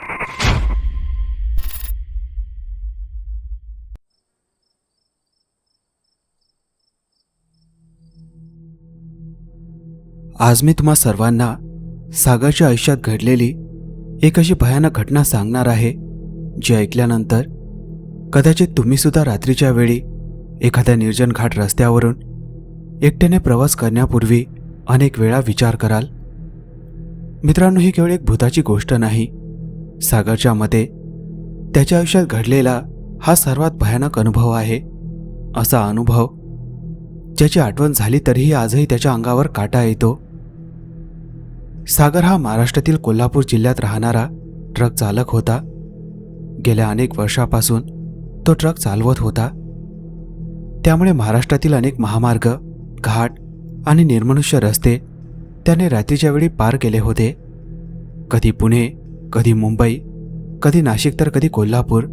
आज मी तुम्हा सर्वांना सागरच्या आयुष्यात घडलेली एक अशी भयानक घटना सांगणार आहे, जी ऐकल्यानंतर कदाचित तुम्ही सुद्धा रात्रीच्या वेळी एखाद्या निर्जन घाट रस्त्यावरून एकट्याने प्रवास करण्यापूर्वी अनेक वेळा विचार कराल. मित्रांनो, ही केवळ एक भूताची गोष्ट नाही. सागरच्या मते त्याच्या आयुष्यात घडलेला हा सर्वात भयानक अनुभव आहे. असा अनुभव ज्याची आठवण झाली तरीही आजही त्याच्या अंगावर काटा येतो. सागर हा महाराष्ट्रातील कोल्हापूर जिल्ह्यात राहणारा ट्रक चालक होता. गेल्या अनेक वर्षापासून तो ट्रक चालवत होता. त्यामुळे महाराष्ट्रातील अनेक महामार्ग, घाट आणि निर्मनुष्य रस्ते त्याने रात्रीच्या वेळी पार केले होते. कधी पुणे, कधी मुंबई, कधी नाशिक, तर कधी कोल्हापूर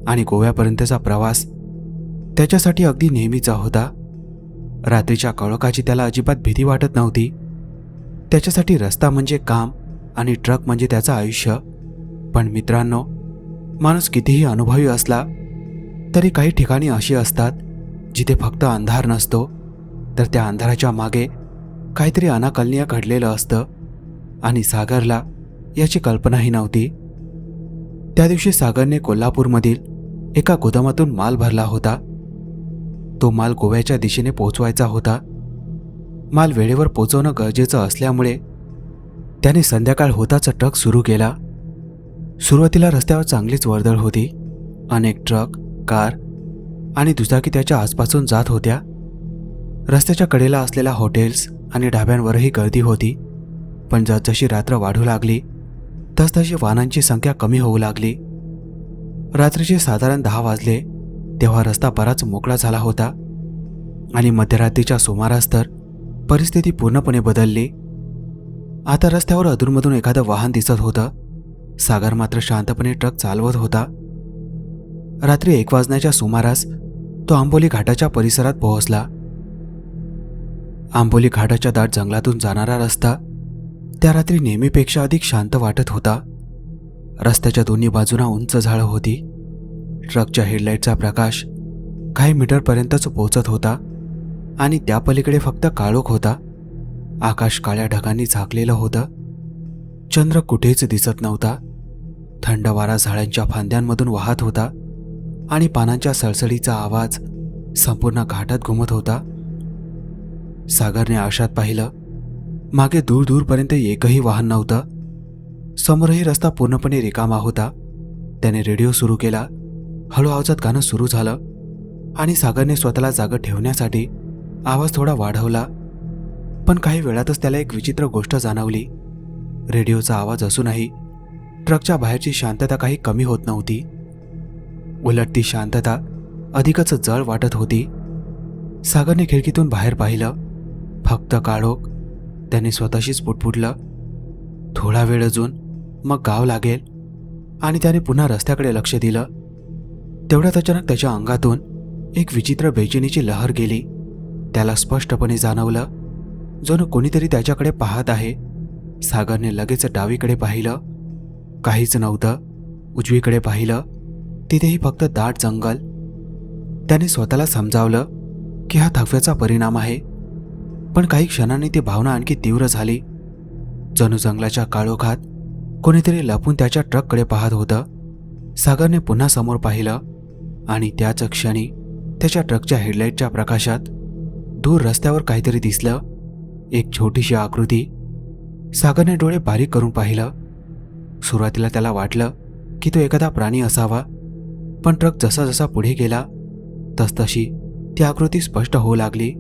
आणि गोव्यापर्यंतचा प्रवास त्याच्यासाठी अगदी नेहमीचा होता. रात्रीच्या काळोखाची त्याला अजिबात भीती वाटत नव्हती. त्याच्यासाठी रस्ता म्हणजे काम आणि ट्रक म्हणजे त्याचं आयुष्य. पण मित्रांनो, माणूस कितीही अनुभवी असला तरी काही ठिकाणी अशी असतात जिथे फक्त अंधार नसतो, तर त्या अंधाराच्या मागे काहीतरी अनाकलनीय घडलेलं असतं. आणि सागरला याची कल्पनाही नव्हती. त्या दिवशी सागरने कोल्हापूरमधील एका गोदामातून माल भरला होता. तो माल गोव्याच्या दिशेने पोहोचवायचा होता. माल वेळेवर पोहोचवणं गरजेचं असल्यामुळे त्याने संध्याकाळ होताच ट्रक सुरू केला. सुरुवातीला रस्त्यावर चांगलीच वर्दळ होती. अनेक ट्रक, कार आणि दुचाकी त्याच्या आसपासून जात होत्या. रस्त्याच्या कडेला असलेल्या हॉटेल्स आणि ढाब्यांवरही गर्दी होती. पण जसजशी रात्र वाढू लागली तसतशी वाहनांची संख्या कमी होऊ लागली. रात्रीचे साधारण 10 वाजले तेव्हा रस्ता बराच मोकळा झाला होता. आणि मध्यरात्रीच्या सुमारास तर परिस्थिती पूर्णपणे बदलली. आता रस्त्यावर अधूनमधून एखादं वाहन दिसत होतं. सागर मात्र शांतपणे ट्रक चालवत होता. रात्री 1 वाजण्याच्या सुमारास तो आंबोली घाटाच्या परिसरात पोहोचला. आंबोली घाटाच्या दाट जंगलातून जाणारा रस्ता त्या रात्री नेहमीपेक्षा अधिक शांत वाटत होता. रस्त्याच्या दोन्ही बाजूंना उंच झाडं होती. ट्रकच्या हेडलाईटचा प्रकाश काही मीटरपर्यंतच पोहोचत होता आणि त्या पलीकडे फक्त काळोख होता. आकाश काळ्या ढगांनी झाकलेलं होतं. चंद्र कुठेच दिसत नव्हता. थंड वारा झाडांच्या फांद्यांमधून वाहत होता आणि पानांच्या सळसळीचा आवाज संपूर्ण घाटात घुमत होता. सागरने आरशात पाहिलं. मागे दूर दूरपर्यंत एकही वाहन नव्हतं. समोरही रस्ता पूर्णपणे रिकामा होता. त्याने रेडिओ सुरू केला. हळू आवाजात गाणं सुरू झालं आणि सागरने स्वतःला जागं ठेवण्यासाठी आवाज थोडा वाढवला. पण काही वेळातच त्याला एक विचित्र गोष्ट जाणवली. रेडिओचा आवाज असूनही ट्रकच्या बाहेरची शांतता काही कमी होत नव्हती. उलट ती शांतता अधिकच जळ वाटत होती. सागरने खिडकीतून बाहेर पाहिलं. फक्त काळोख. त्याने स्वतःशीच पुटपुटलं, थोडा वेळ अजून, मग गाव लागेल. आणि त्याने पुन्हा रस्त्याकडे लक्ष दिलं. तेवढ्यात अचानक त्याच्या अंगातून एक विचित्र बेचैनीची लहर गेली. त्याला स्पष्टपणे जाणवलं जणू कोणीतरी त्याच्याकडे पाहत आहे. सागरने लगेच डावीकडे पाहिलं. काहीच नव्हतं. उजवीकडे पाहिलं. तिथेही फक्त दाट जंगल. त्याने स्वतःला समजावलं की हा थकव्याचा परिणाम आहे. पण काही क्षणांनी ती भावना आणखी तीव्र झाली. जणू जंगलाच्या काळोखात कोणीतरी लपून त्याच्या ट्रककडे पाहत होतं. सागरने पुन्हा समोर पाहिलं आणि त्याच क्षणी त्याच्या ट्रकच्या हेडलाईटच्या प्रकाशात दूर रस्त्यावर काहीतरी दिसलं. एक छोटीशी आकृती. सागरने डोळे बारीक करून पाहिलं. सुरुवातीला त्याला वाटलं की तो एखादा प्राणी असावा. पण ट्रक जसा जसा पुढे गेला तसतशी ती आकृती स्पष्ट होऊ लागली.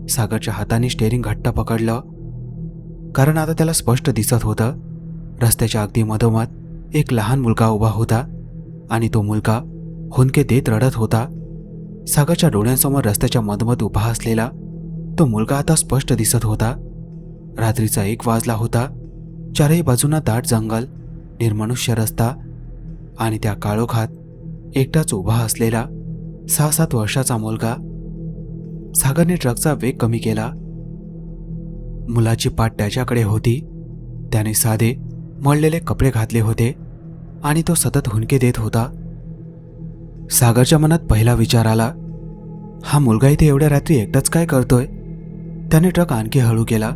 सागरच्या हाताने स्टेअरिंग घट्ट पकडलं, कारण आता त्याला स्पष्ट दिसत होतं. रस्त्याच्या अगदी मधोमध एक लहान मुलगा उभा होता आणि तो मुलगा हुंदके देत रडत होता. सागरच्या डोळ्यांसमोर रस्त्याच्या मधोमध उभा असलेला तो मुलगा आता स्पष्ट दिसत होता. रात्रीचा 1 वाजला होता. चारही बाजूंना दाट जंगल, निर्मनुष्य रस्ता आणि त्या काळोखात एकटाच उभा असलेला 6-7 वर्षाचा मुलगा. सागरने ट्रकचा वेग कमी केला. मुलाची पाठ त्याच्याकडे होती. त्याने साधे मळलेले कपडे घातले होते आणि तो सतत हुंदके देत होता. सागरच्या मनात पहिला विचार आला, हा मुलगा इथे एवढ्या रात्री एकटाच काय करतोय? त्याने ट्रक आणखी हळू केला.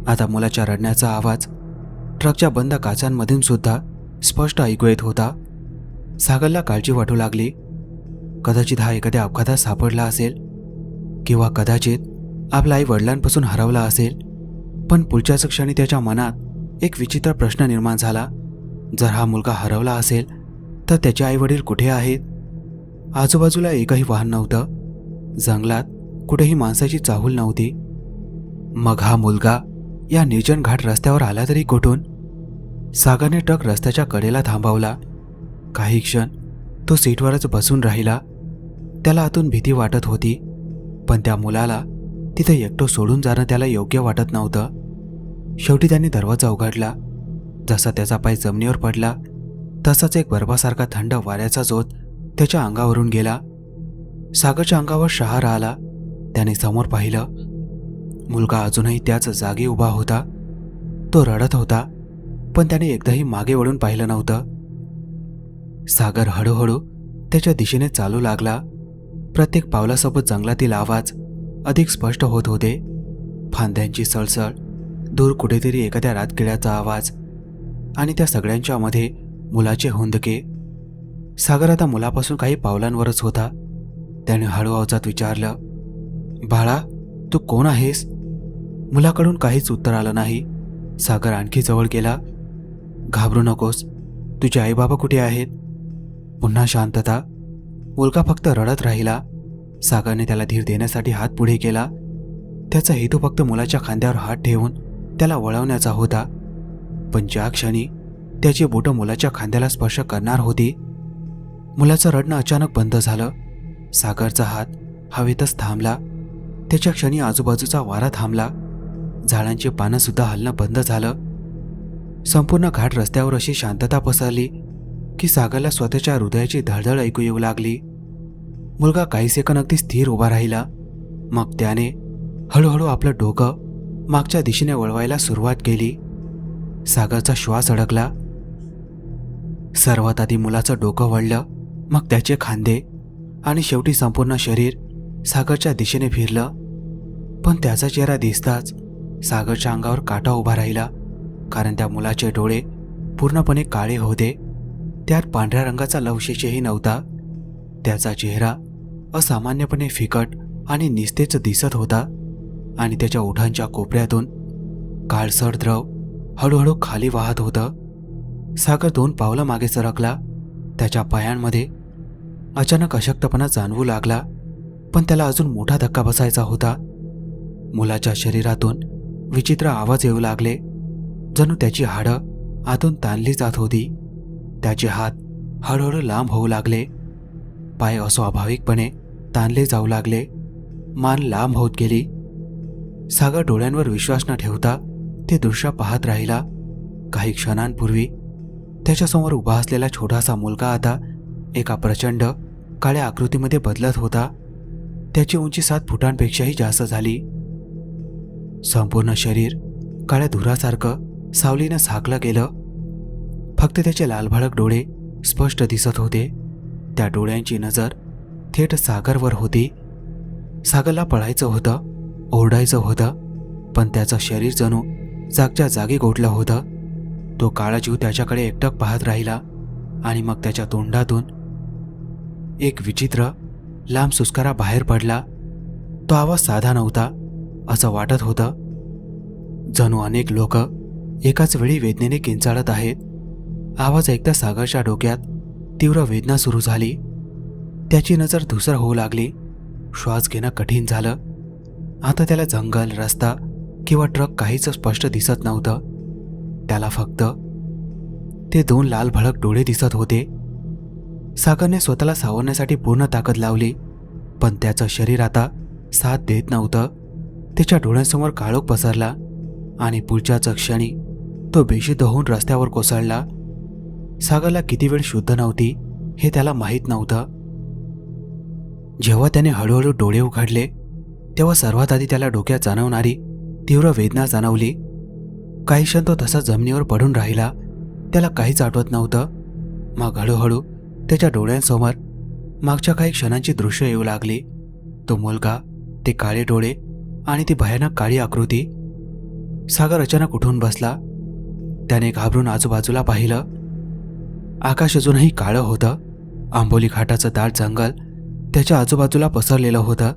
आता मुलाच्या रडण्याचा आवाज ट्रकच्या बंद काचांमधून सुद्धा स्पष्ट ऐकू येत होता. सागरला काळजी वाटू लागली. कदाचित हा एखाद्या अपघातात सापडला असेल किंवा कदाचित आपल्या आई वडिलांपासून हरवला असेल. पण पुढच्याच क्षणी त्याच्या मनात एक विचित्र प्रश्न निर्माण झाला. जर हा मुलगा हरवला असेल तर त्याचे आई वडील कुठे आहेत? आजूबाजूला एकही वाहन नव्हतं. जंगलात कुठेही माणसाची चाहूल नव्हती. मग हा मुलगा या निर्जन घाट रस्त्यावर आला तरी कुठून? सागरने ट्रक रस्त्याच्या कडेला थांबवला. काही क्षण तो सीटवरच बसून राहिला. त्याला आतून भीती वाटत होती, पण त्या मुलाला तिथे एकटं सोडून जाणं त्याला योग्य वाटत नव्हतं. शेवटी त्यांनी दरवाजा उघडला. जसा त्याचा पाय जमिनीवर पडला तसाच एक बर्फासारखा थंड वाऱ्याचा जोत त्याच्या अंगावरून गेला. सागरच्या अंगावर शहार आला. त्याने समोर पाहिलं. मुलगा अजूनही त्याच जागी उभा होता. तो रडत होता, पण त्याने एकदाही मागे वळून पाहिलं नव्हतं. सागर हळूहळू त्याच्या दिशेने चालू लागला. प्रत्येक पावलासोबत जंगलातील आवाज अधिक स्पष्ट होत होते. फांद्यांची सळसळ, दूर कुठेतरी एखाद्या रातकिड्याचा आवाज आणि त्या सगळ्यांच्या मध्ये मुलाचे हुंदके. सागर आता मुलापासून काही पावलांवरच होता. त्याने हळू आवाजात विचारलं, बाळा, तू कोण आहेस? मुलाकडून काहीच उत्तर आलं नाही. सागर आणखी जवळ गेला. घाबरू नकोस, तुझे आई बाबा कुठे आहेत? पुन्हा शांतता. मुलगा फक्त रडत राहिला. सागरने त्याला धीर देण्यासाठी हात पुढे केला. त्याचा हेतू फक्त मुलाच्या खांद्यावर हात ठेवून त्याला वळवण्याचा होता. पण ज्या क्षणी त्याची बोटं मुलाच्या खांद्याला स्पर्श करणार होती, मुलाचं रडणं अचानक बंद झालं. सागरचा हात हवेतच थांबला. त्याच्या क्षणी आजूबाजूचा वारा थांबला. झाडांची पानं सुद्धा हलणं बंद झालं. संपूर्ण घाट रस्त्यावर अशी शांतता पसरली की सागरला स्वतःच्या हृदयाची धडधड ऐकू येऊ लागली. मुलगा काही सेकंद अगदी स्थिर उभा राहिला. मग त्याने हळूहळू आपलं डोकं मागच्या दिशेने वळवायला सुरुवात केली. सागरचा श्वास अडकला. सर्वात आधी मुलाचं डोकं वळलं, मग त्याचे खांदे आणि शेवटी संपूर्ण शरीर सागरच्या दिशेने फिरलं. पण त्याचा चेहरा दिसताच सागरच्या अंगावर काटा उभा राहिला, कारण त्या मुलाचे डोळे पूर्णपणे काळे होते. त्यात पांढऱ्या रंगाचा लवशेषही नव्हता. त्याचा चेहरा असामान्यपणे फिकट आणि निस्तेज दिसत होता आणि त्याच्या ओठांच्या कोपऱ्यातून काळसर द्रव हळूहळू खाली वाहत होतं. सागर 2 पावलं मागे सरकला. त्याच्या पायांमध्ये अचानक अशक्तपणा जाणवू लागला, पण त्याला अजून मोठा धक्का बसायचा होता. मुलाच्या शरीरातून विचित्र आवाज येऊ लागले, जणू त्याची हाडं आतून ताणली जात होती. त्याचे हात हळूहळू लांब होऊ लागले. पाय अस्वाभाविकपणे ताणले जाऊ लागले. मान लांब होत गेली. सागर डोळ्यांवर विश्वास न ठेवता ते दृश्य पाहत राहिला. काही क्षणांपूर्वी त्याच्यासमोर उभा असलेला छोटासा मुलगा आता एका प्रचंड काळ्या आकृतीमध्ये बदलत होता. त्याची उंची 7 फुटांपेक्षाही जास्त झाली. संपूर्ण शरीर काळ्या धुरासारखं सावलीनं झाकलं गेलं. फक्त त्याचे लालभडक डोळे स्पष्ट दिसत होते. त्या डोळ्यांची नजर थेट सागरवर होती. सागरला पळायचं होतं, ओरडायचं होतं, पण त्याचं शरीर जणू जागच्या जागी गोठलं होतं. तो काळा जीव त्याच्याकडे एकटक पाहत राहिला आणि मग त्याच्या तोंडातून एक विचित्र लांब सुस्कारा बाहेर पडला. तो आवाज साधा नव्हता, असं वाटत होतं जणू अनेक लोक एकाच वेळी वेदनेने किंचाळत आहेत. आवाज ऐकता सागरच्या डोक्यात तीव्र वेदना सुरू झाली. त्याची नजर धुसर होऊ लागली. श्वास घेणं कठीण झालं. आता त्याला जंगल, रस्ता किंवा ट्रक काहीच स्पष्ट दिसत नव्हतं. त्याला फक्त ते 2 लाल भडक डोळे दिसत होते. सागरने स्वतःला सावरण्यासाठी पूर्ण ताकद लावली, पण त्याचं शरीर आता साथ देत नव्हतं. त्याच्या डोळ्यांसमोर काळोख पसरला आणि पुढच्याच क्षणी तो बेशुद्ध होऊन रस्त्यावर कोसळला. सागरला किती वेळ शुद्ध नव्हती हे त्याला माहीत नव्हतं. जेव्हा त्याने हळूहळू डोळे उघडले तेव्हा सर्वात आधी त्याला डोक्यात जाणवणारी तीव्र वेदना जाणवली. काही क्षण तो तसा जमिनीवर पडून राहिला. त्याला काहीच आठवत नव्हतं. मग हळूहळू त्याच्या डोळ्यांसमोर मागच्या काही क्षणांची दृश्य येऊ लागली. तो मुलगा, ते काळे डोळे आणि ती भयानक काळी आकृती. सागर अचानक उठून बसला. त्याने घाबरून आजूबाजूला पाहिलं. आकाश अजूनही काळं होतं. आंबोली घाटाचं दाट जंगल त्याच्या आजूबाजूला पसरलेलं होतं.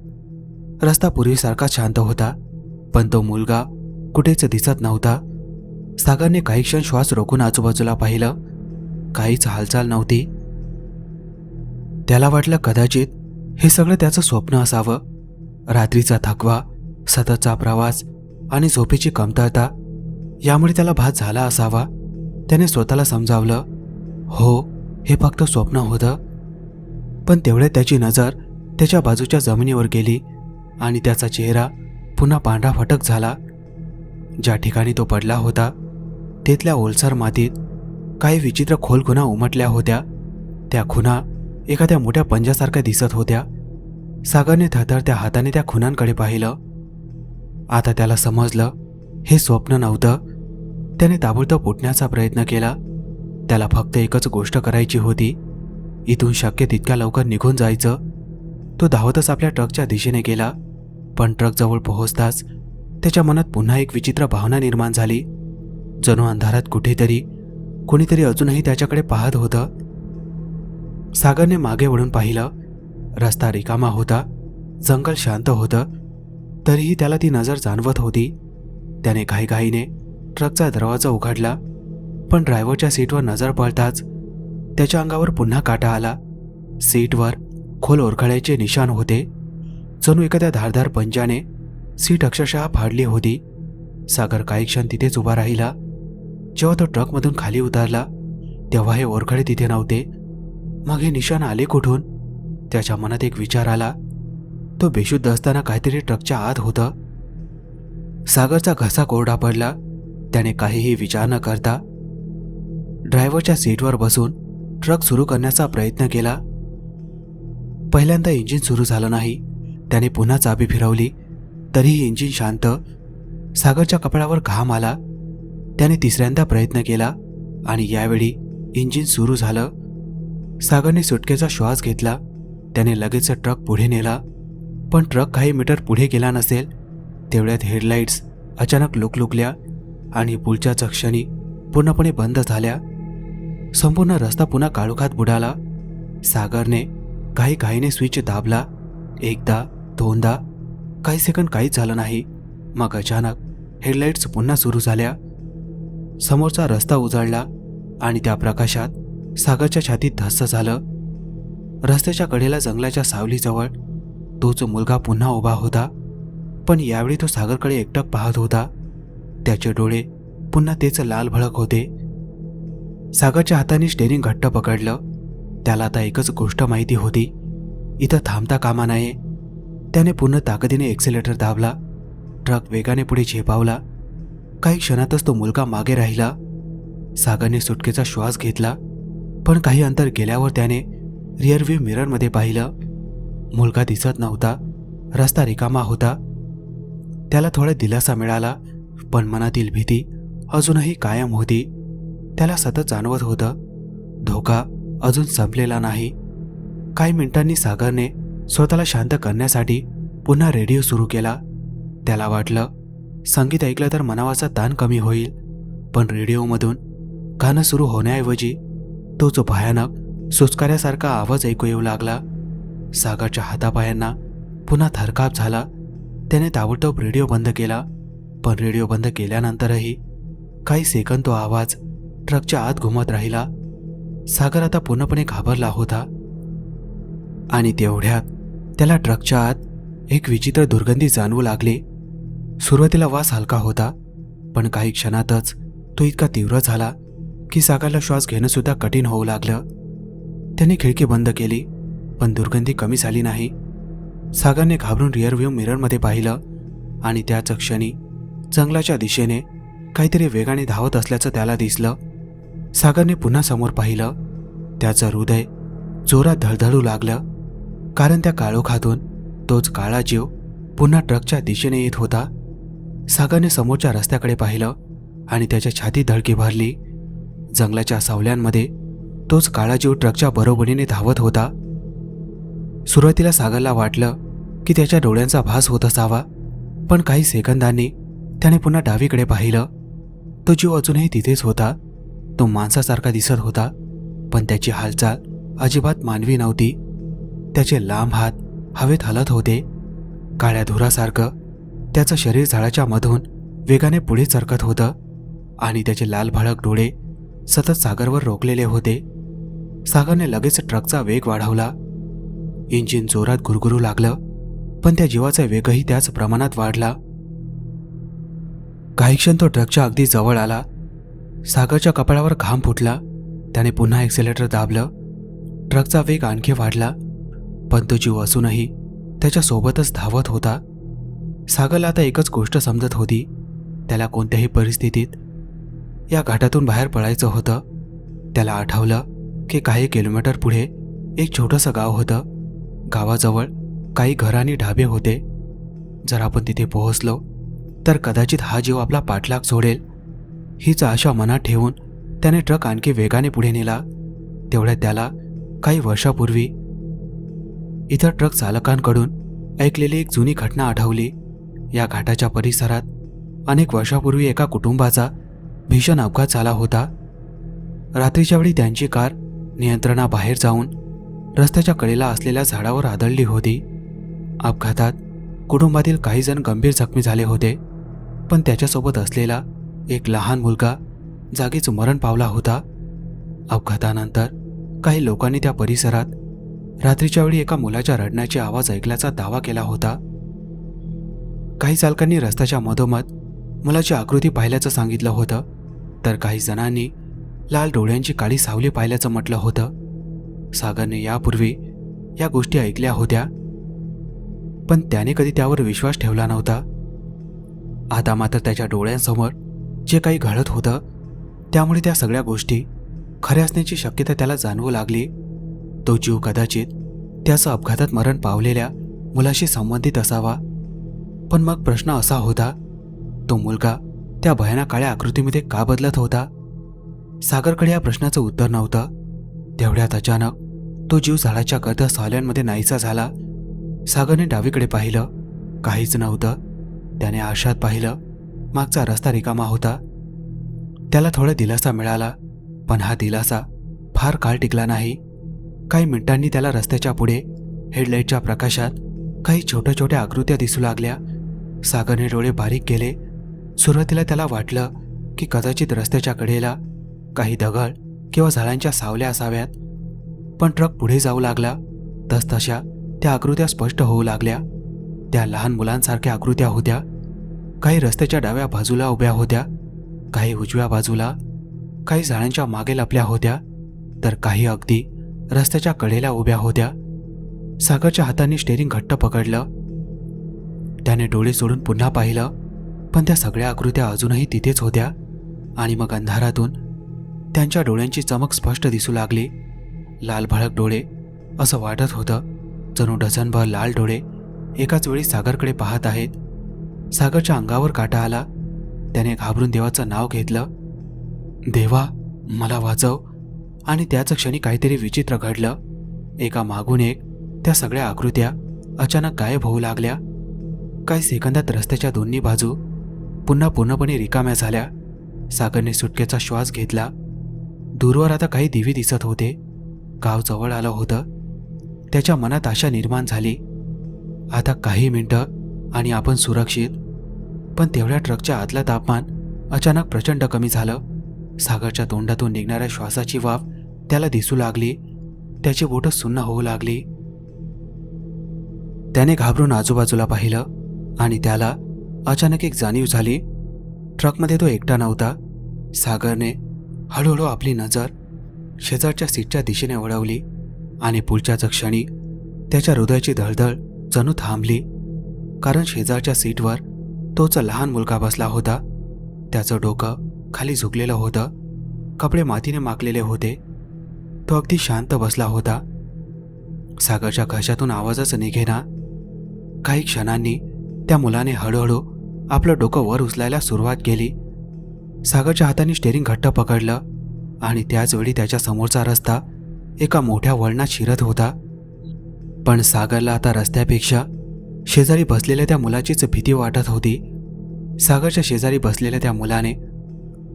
रस्ता पूर्वीसारखा शांत होता, पण तो मुलगा कुठेच दिसत नव्हता. सागरने काही क्षण श्वास रोखून आजूबाजूला पाहिलं. काहीच हालचाल नव्हती. त्याला वाटलं कदाचित हे सगळं त्याचं स्वप्न असावं. रात्रीचा थकवा, सततचा प्रवास आणि झोपेची कमतरता यामुळे त्याला भास झाला असावा. त्याने स्वतःला समजावलं, हो, हे फक्त स्वप्न होतं. पण तेवढ्यात त्याची नजर त्याच्या बाजूच्या जमिनीवर गेली आणि त्याचा चेहरा पुन्हा पांढरा फटक झाला. ज्या ठिकाणी तो पडला होता तिथल्या ओलसर मातीत काही विचित्र खोल खुणा उमटल्या होत्या. त्या खुणा एखाद्या मोठ्या पंजासारख्या दिसत होत्या. सागरने थरथरत्या हाताने त्या खुणांकडे पाहिलं. आता त्याला समजलं हे स्वप्न नव्हतं. त्याने ताबडतोब उठण्याचा प्रयत्न केला. त्याला फक्त एकच गोष्ट करायची होती, इथून शक्य तितक्या लवकर निघून जायचं. तो धावतच आपल्या ट्रकच्या दिशेने गेला. पण ट्रकजवळ पोहोचताच त्याच्या मनात पुन्हा एक विचित्र भावना निर्माण झाली. जणू अंधारात कुठेतरी कोणीतरी अजूनही त्याच्याकडे पाहत होतं. सागरने मागे वळून पाहिलं. रस्ता रिकामा होता. जंगल शांत होतं. तरीही त्याला ती नजर जाणवत होती. त्याने घाईघाईने ट्रकचा दरवाजा उघडला. पण ड्रायव्हरच्या सीटवर नजर पडताच त्याच्या अंगावर पुन्हा काटा आला. सीटवर खोल ओरखड्याचे निशाण होते. जणू एखाद्या धारदार पंजाने सीट अक्षरशः फाडली होती. सागर काही क्षण तिथेच उभा राहिला. जेव्हा तो ट्रकमधून खाली उतरला तेव्हा हे ओरखडे तिथे नव्हते. मग हे निशाण आले कुठून? त्याच्या मनात एक विचार आला. तो बेशुद्ध असताना काहीतरी ट्रकच्या आत होतं. सागरचा घसा कोरडा पडला. त्याने काहीही विचार न करता ड्रायव्हरच्या सीटवर बसून ट्रक सुरू करण्याचा प्रयत्न केला. पहिल्यांदा इंजिन सुरू झालं नाही. त्याने पुन्हा चाबी फिरवली तरीही इंजिन शांत. सागरच्या कपाळावर घाम आला. त्याने तिसऱ्यांदा प्रयत्न केला आणि यावेळी इंजिन सुरू झालं. सागरने सुटकेचा श्वास घेतला. त्याने लगेच ट्रक पुढे नेला. पण ट्रक काही मीटर पुढे गेला नसेल तेवढ्यात हेडलाईट्स अचानक लुकलुकल्या आणि पुढच्याच क्षणी पूर्णपणे बंद झाल्या. संपूर्ण रस्ता पुन्हा काळोखात बुडाला. सागरने घाईघाईने स्विच दाबला. एकदा, दोनदा, काही सेकंद काहीच झालं नाही. मग अचानक हेडलाईट्स पुन्हा सुरू झाल्या. समोरचा रस्ता उजाडला आणि त्या प्रकाशात सागरच्या छातीत धस्स झालं. रस्त्याच्या कडेला जंगलाच्या सावलीजवळ तोच मुलगा पुन्हा उभा होता. पण यावेळी तो सागरकडे एकटक पाहत होता. त्याचे डोळे पुन्हा तेच लाल भळक होते. सागरच्या हाताने स्टेरिंग घट्ट पकडलं. त्याला आता एकच गोष्ट माहिती होती, इथं थांबता कामा नये. त्याने पूर्ण ताकदीने एक्सेलेटर दाबला. ट्रक वेगाने पुढे झेपावला. काही क्षणातच तो मुलगा मागे राहिला. सागरने सुटकेचा श्वास घेतला. पण काही अंतर गेल्यावर त्याने रिअरव्ह्यू मिररमध्ये पाहिलं. मुलगा दिसत नव्हता. रस्ता रिकामा होता. त्याला थोडा दिलासा मिळाला, पण मनातील भीती अजूनही कायम होती. त्याला सतत जाणवत होतं, धोका अजून संपलेला नाही. काही मिनिटांनी सागरने स्वतःला शांत करण्यासाठी पुन्हा रेडिओ सुरू केला. त्याला वाटलं संगीत ऐकलं तर मनावाचा ताण कमी होईल. पण रेडिओमधून गाणं सुरू होण्याऐवजी तोच भयानक सुस्कार्यासारखा आवाज ऐकू येऊ लागला. सागरच्या हातापायांना पुन्हा थरकाप झाला. त्याने ताबडतोब रेडिओ बंद केला. पण रेडिओ बंद केल्यानंतरही काही सेकंद तो आवाज ट्रकच्या आत घुमत राहिला. सागर आता पूर्णपणे घाबरला होता. आणि तेवढ्यात त्याला ट्रकच्या आत एक विचित्र दुर्गंधी जाणवू लागली. सुरुवातीला वास हलका होता, पण काही क्षणातच तो इतका तीव्र झाला की सागरला श्वास घेणं सुद्धा कठीण होऊ लागलं. त्याने खिडकी बंद केली, पण दुर्गंधी कमी झाली नाही. सागरने घाबरून रिअरव्ह्यू मिररमध्ये पाहिलं आणि त्याच क्षणी जंगलाच्या दिशेने काहीतरी वेगाने धावत असल्याचं त्याला दिसलं. सागरने पुन्हा समोर पाहिलं. त्याचं हृदय जोरात धडधडू लागलं, कारण त्या काळोखातून तोच काळा जीव पुन्हा ट्रकच्या दिशेने येत होता. सागरने समोरच्या रस्त्याकडे पाहिलं आणि त्याच्या छातीत धडकी भरली. जंगलाच्या सावल्यांमध्ये तोच काळा जीव ट्रकच्या बरोबरीने धावत होता. सुरुवातीला सागरला वाटलं की त्याच्या डोळ्यांचा भास होत असावा, पण काही सेकंदांनी त्याने पुन्हा डावीकडे पाहिलं. तो जीव अजूनही तिथेच होता. तो माणसासारखा दिसत होता, पण त्याची हालचाल अजिबात मानवी नव्हती. त्याचे लांब हात हवेत हलत होते. काळ्या धुरासारखं त्याचं शरीर झाडाच्या मधून वेगाने पुढे सरकत होतं आणि त्याचे लाल भडक डोळे सतत सागरवर रोखलेले होते. सागरने लगेच ट्रकचा वेग वाढवला. इंजिन जोरात गुरगुरू लागलं, पण त्या जीवाचा वेगही त्याच प्रमाणात वाढला. काही क्षण तो ट्रकच्या अगदी जवळ आला. सागरच्या कपाळावर घाम फुटला. त्याने पुन्हा एक्सेलेटर दाबलं. ट्रकचा वेग आणखी वाढला, पण तो जीव असूनही त्याच्या सोबतच धावत होता. सागरला आता एकच गोष्ट समजत होती. त्याला कोणत्याही परिस्थितीत या घाटातून बाहेर पडायचं होतं. त्याला आठवलं की काही किलोमीटर पुढे एक छोटंसं गाव होतं. गावाजवळ काही घर आणि ढाबे होते. जर आपण तिथे पोहोचलो तर कदाचित हा जीव आपला पाठलाग सोडेल, हीच आशा मनात ठेवून त्याने ट्रक आणखी वेगाने पुढे नेला. तेवढ्यात त्याला काही वर्षापूर्वी इतर ट्रक चालकांकडून ऐकलेली एक जुनी घटना आठवली. या घाटाच्या परिसरात अनेक वर्षापूर्वी एका कुटुंबाचा भीषण अपघात झाला होता. रात्रीच्या वेळी त्यांची कार नियंत्रणाबाहेर जाऊन रस्त्याच्या कडेला असलेल्या झाडावर आदळली होती. अपघातात कुटुंबातील काही जण गंभीर जखमी झाले होते, पण त्याच्यासोबत असलेला एक लहान मुलगा जागीच मरण पावला होता. अपघातानंतर काही लोकांनी त्या परिसरात रात्रीच्या वेळी एका मुलाच्या रडण्याचे आवाज ऐकल्याचा दावा केला होता. काही चालकांनी रस्त्याच्या मधोमध मुलाची आकृती पाहिल्याचं सांगितलं होतं, तर काही जणांनी लाल डोळ्यांची काळी सावली पाहिल्याचं म्हटलं होतं. सागरने यापूर्वी या गोष्टी ऐकल्या होत्या, पण त्याने कधी त्यावर विश्वास ठेवला नव्हता. आता मात्र त्याच्या डोळ्यांसमोर जे काही घडत होतं, त्यामुळे त्या सगळ्या गोष्टी खऱ्या असण्याची शक्यता त्याला जाणवू लागली. तो जीव कदाचित त्याचं अपघातात मरण पावलेल्या मुलाशी संबंधित असावा. पण मग प्रश्न असा होता, तो मुलगा त्या भयानक काळ्या आकृतीमध्ये का बदलत होता? सागरकडे या प्रश्नाचं उत्तर नव्हतं. तेवढ्यात अचानक तो जीव झाडाच्या गर्द सावल्यांमध्ये नाहीसा झाला. सागरने डावीकडे पाहिलं. काहीच नव्हतं. त्याने आरशात पाहिलं. मागचा रस्ता रिकामा होता. त्याला थोडा दिलासा मिळाला, पण हा दिलासा फार काळ टिकला नाही. काही मिनिटांनी त्याला रस्त्याच्या पुढे हेडलाईटच्या प्रकाशात काही छोट्या छोट्या आकृत्या दिसू लागल्या. सागरने डोळे बारीक केले. सुरुवातीला त्याला वाटलं की कदाचित रस्त्याच्या कडेला काही दगड किंवा झाडांच्या सावल्या असाव्यात, पण ट्रक पुढे जाऊ लागला तसतशा त्या आकृत्या स्पष्ट होऊ लागल्या. त्या लहान मुलांसारख्या आकृत्या होत्या. काही रस्त्याच्या डाव्या बाजूला उभ्या होत्या, काही उजव्या बाजूला, काही झाडांच्या मागे लपल्या होत्या, तर काही अगदी रस्त्याच्या कडेला उभ्या होत्या. सागरच्या हातांनी स्टेरिंग घट्ट पकडलं. त्याने डोळे सोडून पुन्हा पाहिलं, पण त्या सगळ्या आकृत्या अजूनही तिथेच होत्या. आणि मग अंधारातून त्यांच्या डोळ्यांची चमक स्पष्ट दिसू लागली. लाल भडक डोळे. असं वाटत होतं जणू डझनभर लाल डोळे एकाच वेळी सागरकडे पाहत आहेत. सागरच्या अंगावर काटा आला. त्याने घाबरून देवाचं नाव घेतलं, देवा मला वाचव. आणि त्याच क्षणी काहीतरी विचित्र घडलं. एका मागून एक त्या सगळ्या आकृत्या अचानक गायब होऊ लागल्या. काही सेकंदात रस्त्याच्या दोन्ही बाजू पुन्हा पूर्णपणे रिकाम्या झाल्या. सागरने सुटकेचा श्वास घेतला. दूरवर आता काही दिवे दिसत होते. गाव जवळ आलं होतं. त्याच्या मनात आशा निर्माण झाली. आता काही मिनिटं आणि आपण सुरक्षित. पण तेवढ्या ट्रकच्या आतलं तापमान अचानक प्रचंड कमी झालं. सागरच्या तोंडातून निघणाऱ्या श्वासाची वाफ त्याला दिसू लागली. त्याची बोटं सुन्न होऊ लागली. त्याने घाबरून आजूबाजूला पाहिलं आणि त्याला अचानक एक जाणीव झाली. ट्रकमध्ये तो एकटा नव्हता. सागरने हळूहळू आपली नजर शेजारच्या सीटच्या दिशेने वळवली आणि पुढच्याच क्षणी त्याच्या हृदयाची धडधड जणू थांबली. कारण शेजारच्या सीटवर तोच लहान मुलगा बसला होता. त्याचं डोकं खाली झुकलेलं होतं. कपडे मातीने माखलेले होते. तो अगदी शांत बसला होता. सागरच्या घशातून आवाजच निघेना. काही क्षणांनी त्या मुलाने हळूहळू आपलं डोकं वर उचलायला सुरुवात केली. सागरच्या हाताने स्टेरिंग घट्ट पकडलं आणि त्याच वेळी त्याच्या समोरचा रस्ता एका मोठ्या वळणात शिरत होता. पण सागरला आता रस्त्यापेक्षा शेजारी बसलेल्या त्या मुलाचीच भीती वाटत होती. सागरच्या शेजारी बसलेल्या त्या मुलाने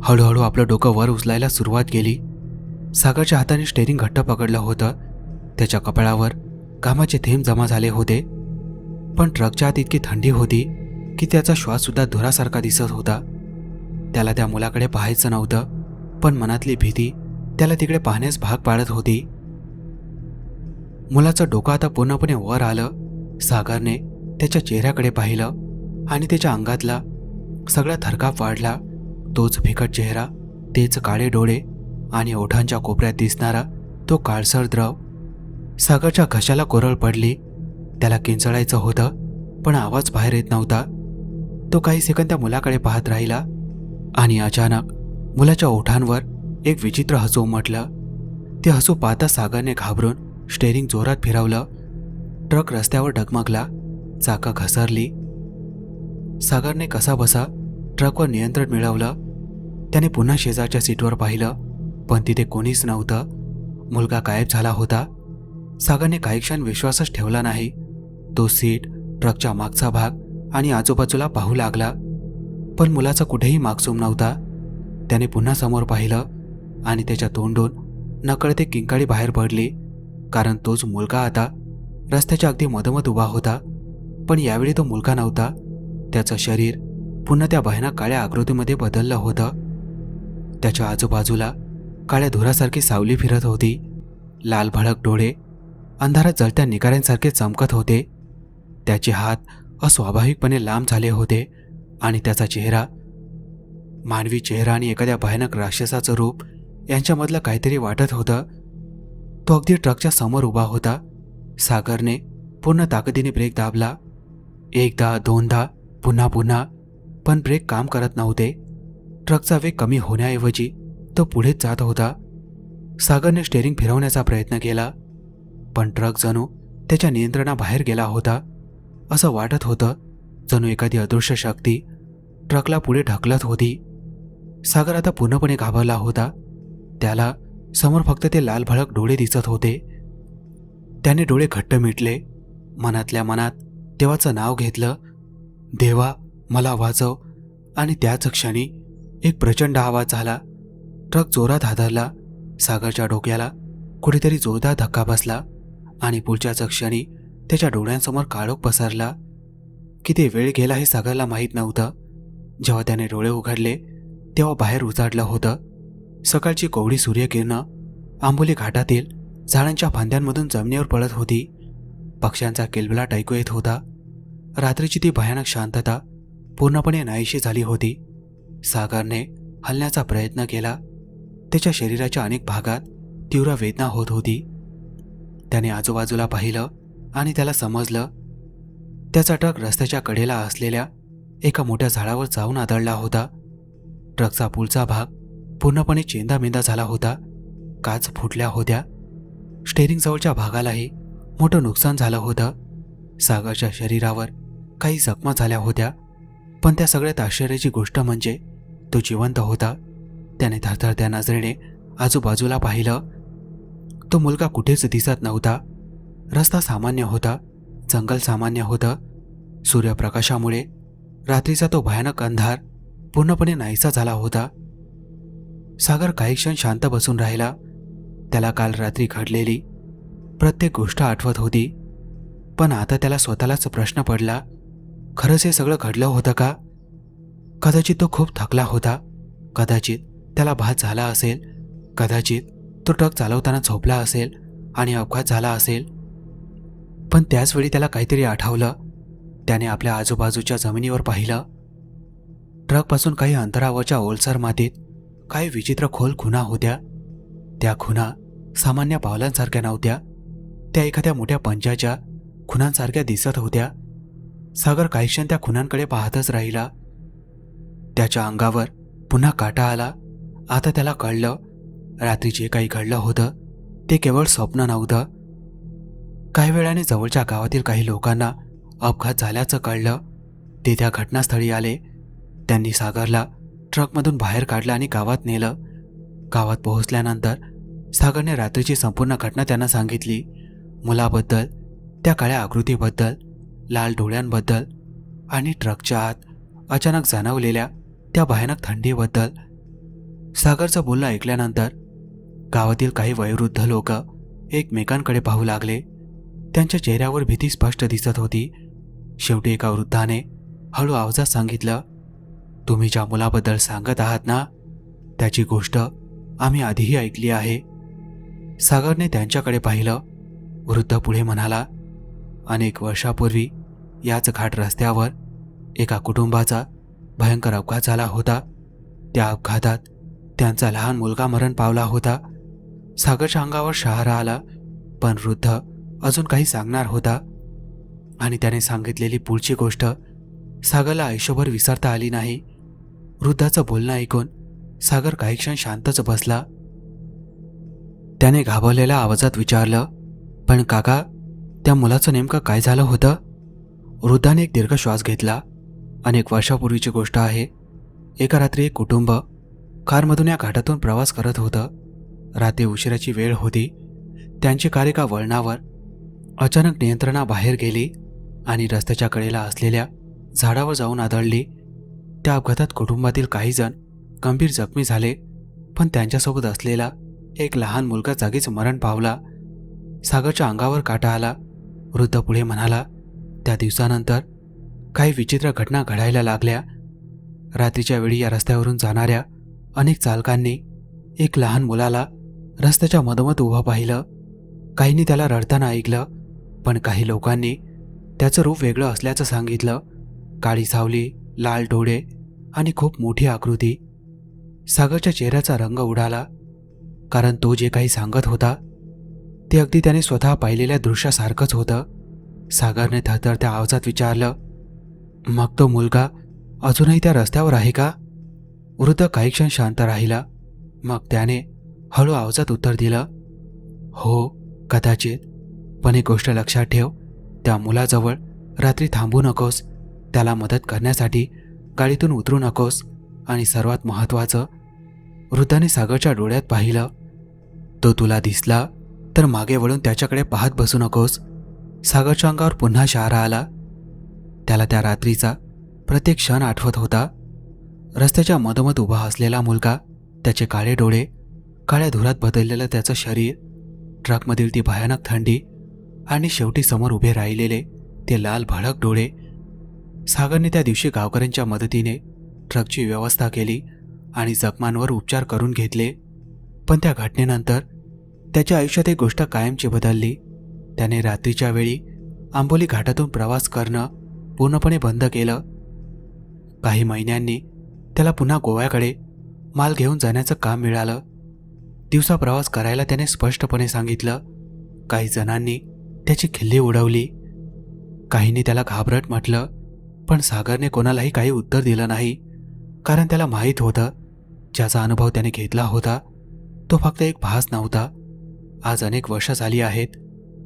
हळूहळू आपलं डोकं वर उचलायला सुरुवात केली. सागरच्या हाताने स्टेअरिंग घट्ट पकडलं होतं. त्याच्या कपाळावर घामाचे थेंब जमा झाले होते. पण ट्रकच्या आत इतकी थंडी होती की त्याचा श्वाससुद्धा धुरासारखा दिसत होता. त्याला त्या मुलाकडे पाहायचं नव्हतं, पण मनातली भीती त्याला तिकडे पाहण्यास भाग पाडत होती. मुलाचं डोकं आता पूर्णपणे वर आलं. सागरने त्याच्या चेहऱ्याकडे पाहिलं आणि त्याच्या अंगातला सगळा थरकाप वाढला. तोच फिकट चेहरा, तेच काळे डोळे आणि ओठांच्या कोपऱ्यात दिसणारा तो काळसर द्रव. सागरच्या घशाला कोरळ पडली. त्याला किंचाळायचं होतं, पण आवाज बाहेर येत नव्हता. तो काही सेकंद त्या मुलाकडे पाहत राहिला आणि अचानक मुलाच्या ओठांवर एक विचित्र हसू उमटलं. ते हसू पाहता सागरने घाबरून स्टेअरिंग जोरात फिरवलं. ट्रक रस्त्यावर डगमगला. चाकं घसरली. सागरने कसाबसा ट्रकवर नियंत्रण मिळवलं. त्याने पुन्हा शेजारच्या सीटवर पाहिलं, पण तिथे कोणीच नव्हतं. मुलगा गायब झाला होता. सागरने काही क्षण विश्वासच ठेवला नाही. तो सीट, ट्रकच्या मागचा भाग आणि आजूबाजूला पाहू लागला, पण मुलाचा कुठेही मागसूम नव्हता. त्याने पुन्हा समोर पाहिलं आणि त्याच्या तोंडून नकळते किंकाळी बाहेर पडली, कारण तोच मुलगा आता रस्त्याच्या अगदी मधोमध उभा होता. पण यावेळी तो मुलगा नव्हता. त्याचं शरीर पुन्हा त्या भयानक काळ्या आकृतीमध्ये बदललं होतं. त्याच्या आजूबाजूला काळ्या धुरासारखी सावली फिरत होती. लाल भडक डोळे अंधारात जळत्या निगाऱ्यांसारखे चमकत होते. त्याचे हात अस्वाभाविकपणे लांब झाले होते आणि त्याचा चेहरा, मानवी चेहरा आणि एखाद्या भयानक राक्षसाचं रूप यांच्यामधलं काहीतरी वाटत होतं. तो अगदी ट्रकच्या समोर उभा होता. सागरने पूर्ण ताकदीने ब्रेक दाबला. एकदा, दोनदा, पुन्हा पुन्हा, पण ब्रेक काम करत नव्हते. ट्रकचा वेग कमी होण्याऐवजी तो पुढेच जात होता. सागरने स्टेअरिंग फिरवण्याचा प्रयत्न केला, पण ट्रक जणू त्याच्या नियंत्रणाबाहेर गेला होता. असं वाटत होतं जणू एखादी अदृश्य शक्ती ट्रकला पुढे ढकलत होती. सागर आता पूर्णपणे घाबरला होता. त्याला समोर फक्त ते लाल भडक डोळे दिसत होते. त्याने डोळे घट्ट मिटले. मनातल्या मनात देवाचं नाव घेतलं, देवा मला वाचव. आणि त्याच क्षणी एक प्रचंड आवाज झाला. ट्रक जोरात हादरला. सागरच्या डोक्याला कुठेतरी जोरदार धक्का बसला आणि पुढच्याच क्षणी त्याच्या डोळ्यांसमोर काळोख पसरला. किती वेळ गेला हे सागरला माहीत नव्हतं. जेव्हा त्याने डोळे उघडले तेव्हा बाहेर उजाडलं होतं. सकाळची कोवळी सूर्यकिरणं आंबोली घाटातील झाडांच्या फांद्यांमधून जमिनीवर पडत होती. पक्ष्यांचा किलबिलाट ऐकू येत होता. रात्रीची ती भयानक शांतता पूर्णपणे नाहीशी झाली होती. सागरने हलण्याचा प्रयत्न केला. त्याच्या शरीराच्या अनेक भागात तीव्र वेदना होत होती. त्याने आजूबाजूला पाहिलं आणि त्याला समजलं त्याचा ट्रक रस्त्याच्या कडेला असलेल्या एका मोठ्या झाडावर जाऊन आदळला होता. ट्रकचा पुढचा भाग पूर्णपणे चेंदामेंदा झाला होता. काच फुटल्या होत्या. स्टेअरिंग जवळच्या भागालाही मोठं नुकसान झालं होतं. सागरच्या शरीरावर काही जखमा झाल्या होत्या, पण त्या सगळ्यात आश्चर्याची गोष्ट म्हणजे तो जिवंत होता. त्याने थरथरत्या नजरेने आजूबाजूला पाहिलं. तो मुलगा कुठेच दिसत नव्हता. रस्ता सामान्य होता. जंगल सामान्य होतं. सूर्यप्रकाशामुळे रात्रीचा तो भयानक अंधार पूर्णपणे नाहीसा झाला होता. सागर काही क्षण शांत बसून राहिला. त्याला काल रात्री घडलेली प्रत्येक गोष्ट आठवत होती. पण आता त्याला स्वतःलाच प्रश्न पडला, खरंच हे सगळं घडलं होतं का? कदाचित तो खूप थकला होता. कदाचित त्याला भात झाला असेल. कदाचित तो ट्रक चालवताना झोपला असेल आणि अपघात झाला असेल. पण त्याचवेळी त्याला काहीतरी आठवलं. त्याने आपल्या आजूबाजूच्या जमिनीवर पाहिलं. ट्रकपासून काही अंतरावरच्या ओलसर मातीत काही विचित्र खोल खुणा होत्या. त्या खुणा सामान्य पावलांसारख्या नव्हत्या. त्या एखाद्या मोठ्या पंजाच्या खुणांसारख्या दिसत होत्या. सागर काही क्षण त्या खुणांकडे पाहतच राहिला. त्याच्या अंगावर पुन्हा काटा आला. आता त्याला कळलं, रात्री जे काही घडलं होतं ते केवळ स्वप्न नव्हतं. काही वेळाने जवळच्या गावातील काही लोकांना अपघात झाल्याचं कळलं. ते त्या घटनास्थळी आले. त्यांनी सागरला ट्रकमधून बाहेर काढलं आणि गावात नेलं. गावात पोहोचल्यानंतर सागरने रात्रीची संपूर्ण घटना त्यांना सांगितली. मुलाबद्दल, त्या काळ्या आकृतीबद्दल, लाल डोळ्यांबद्दल आणि ट्रकच्या आत अचानक जाणवलेल्या त्या भयानक थंडीबद्दल. सागरचं बोलणं ऐकल्यानंतर गावातील काही वयोवृद्ध लोक एकमेकांकडे पाहू लागले. त्यांच्या चेहऱ्यावर भीती स्पष्ट दिसत होती. शेवटी एका वृद्धाने हळू आवाजात सांगितलं, तुम्ही ज्या मुलाबद्दल सांगत आहात ना, त्याची गोष्ट आम्ही आधीही ऐकली आहे. सागरने त्यांच्याकडे पाहिलं. वृद्ध पुढे म्हणाला, अनेक वर्षापूर्वी याच घाट रस्त्यावर एका कुटुंबाचा भयंकर अपघात झाला होता. त्या अपघातात त्यांचा लहान मुलगा मरण पावला होता. सागरच्या अंगावर शहारा आला, पण वृद्ध अजून काही सांगणार होता आणि त्याने सांगितलेली पुढची गोष्ट सागरला आयुष्यभर विसरता आली नाही. वृद्धाचं बोलणं ऐकून सागर काही क्षण शांतच बसला. त्याने घाबरलेल्या आवाजात विचारलं, पण काका, त्या मुलाचं नेमकं काय झालं होतं? वृद्धाने एक दीर्घ श्वास घेतला. अनेक वर्षापूर्वीची गोष्ट आहे. एका रात्री एक कुटुंब कारमधून या घाटातून प्रवास करत होतं. रात्री उशिराची वेळ होती. त्यांची कार एका वळणावर अचानक नियंत्रणाबाहेर गेली आणि रस्त्याच्या कडेला असलेल्या झाडावर जाऊन आदळली. त्या अपघातात कुटुंबातील काही जण गंभीर जखमी झाले, पण त्यांच्यासोबत असलेला एक लहान मुलगा जागीच मरण पावला. सागरच्या अंगावर काटा आला. वृद्ध पुढे म्हणाला, त्या दिवसानंतर काही विचित्र घटना घडायला लागल्या. रात्रीच्या वेळी या रस्त्यावरून जाणाऱ्या अनेक चालकांनी एक लहान मुलाला रस्त्याच्या मधोमध उभं पाहिलं. काहींनी त्याला रडताना ऐकलं, पण काही लोकांनी त्याचं रूप वेगळं असल्याचं सांगितलं. काळी सावली, लाल डोळे आणि खूप मोठी आकृती. सागरच्या चेहऱ्याचा रंग उडाला, कारण तो जे काही सांगत होता ते अगदी त्याने स्वतः पाहिलेल्या दृश्यासारखंच होतं. सागरने थरथरत्या आवाजात विचारलं, मग तो मुलगा अजूनही त्या रस्त्यावर आहे का? वृद्ध काही क्षण शांत राहिला. मग त्याने हळू आवाजात उत्तर दिलं, हो, कदाचित. पण एक गोष्ट लक्षात ठेव, त्या मुलाजवळ रात्री थांबू नकोस. त्याला मदत करण्यासाठी गाडीतून उतरू नकोस. आणि सर्वात महत्त्वाचं, वृद्धाने सागरच्या डोळ्यात पाहिलं, तो तुला दिसला तर मागे वळून त्याच्याकडे पाहत बसू नकोस. सागरच्या अंगावर पुन्हा शहारा आला. त्याला त्या रात्रीचा प्रत्येक क्षण आठवत होता. रस्त्याच्या मधोमध उभा असलेला मुलगा, त्याचे काळे डोळे, काळ्या धुरात बदललेलं त्याचं शरीर, ट्रकमधील ती भयानक थंडी आणि शेवटी समोर उभे राहिलेले ते लाल भडक डोळे. सागरने त्या दिवशी गावकऱ्यांच्या मदतीने ट्रकची व्यवस्था केली आणि जखमांवर उपचार करून घेतले. पण त्या घटनेनंतर त्याच्या आयुष्यात एक गोष्ट कायमची बदलली. त्याने रात्रीच्या वेळी आंबोली घाटातून प्रवास करणं पूर्णपणे बंद केलं. काही महिन्यांनी त्याला पुन्हा गोव्याकडे माल घेऊन जाण्याचं काम मिळालं. दिवसा प्रवास करायला त्याने स्पष्टपणे सांगितलं. काही जणांनी त्याची खिल्ली उडवली, काहींनी त्याला घाबरट म्हटलं, पण सागरने कोणालाही काही उत्तर दिलं नाही, कारण त्याला माहीत होतं ज्याचा अनुभव त्याने घेतला होता तो फक्त एक भास नव्हता. आज अनेक वर्ष झाली आहेत.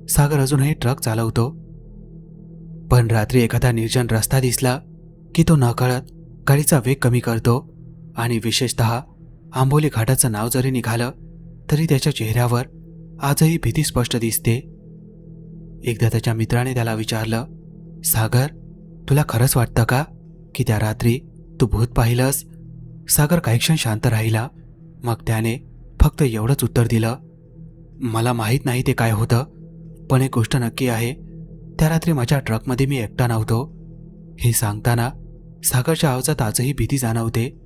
सागर अजूनही ट्रक चालवतो, पण रात्री एखादा निर्जन रस्ता दिसला की तो नकळत गाडीचा वेग कमी करतो. आणि विशेषतः आंबोली घाटाचं नाव जरी निघालं तरी त्याच्या चेहऱ्यावर आजही भीती स्पष्ट दिसते. एकदा त्याच्या मित्राने त्याला विचारलं, सागर, तुला खरंच वाटतं का की त्या रात्री तू भूत पाहिलंस? सागर काही क्षण शांत राहिला. मग त्याने फक्त एवढंच उत्तर दिलं, मला माहीत नाही ते काय होतं, पण एक गोष्ट नक्की आहे, त्या रात्री माझ्या ट्रकमध्ये मी एकटा नव्हतो. हे सांगताना सागरच्या आवाजात आजही भीती जाणवते.